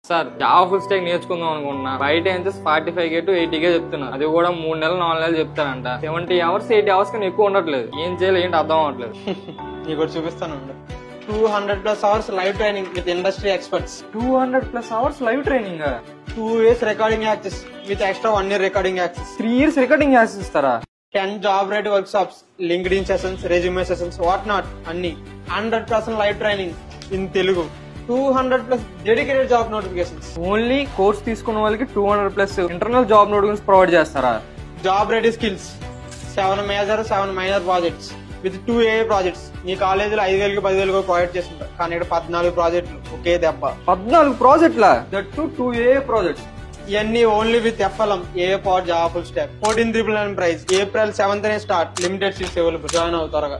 Sir Java full stock నేర్చుకుందాం అనుకుంటున్నా. బయట అయితే 45K to 80K చెప్తున్నా. అది కూడా 3 నెలలు 4 నెలలు చెప్తారంట. 70 hours 80 hours కన్నా ఎక్కువ ఉండట్లేదు. ఏం చేయాలి ఏంటి అర్థం అవ్వట్లేదు. నీకు చూపిస్తాను. 200+ hours live training with industry experts. 200+ hours live training. 2 years recording access with extra 1 year recording access. 3 years recording access ఇస్తారా? 10 job ready workshops, LinkedIn sessions, resume sessions, what not అన్ని. 100% live training in Telugu. 200+ dedicated job notifications. Only course తీసుకున్న వాళ్ళకి 200+ internal job notifications provide చేస్తారా? Job ready skills. 7 major 7 minor projects with 2 AA projects. నీ కాలేజీలో 5,000 10,000 provide చేస్తుంటారు, కానీ ఇక్కడ 14 ప్రాజెక్టులు ఒకే దెబ్బ. 14 ప్రాజెక్టులా? That to 2 AA projects. ఇవన్నీ only with FLM, AA Pod, Java Full Stack. 14,999 price. April 7th start. Limited seats available. Join అవుతారుగా.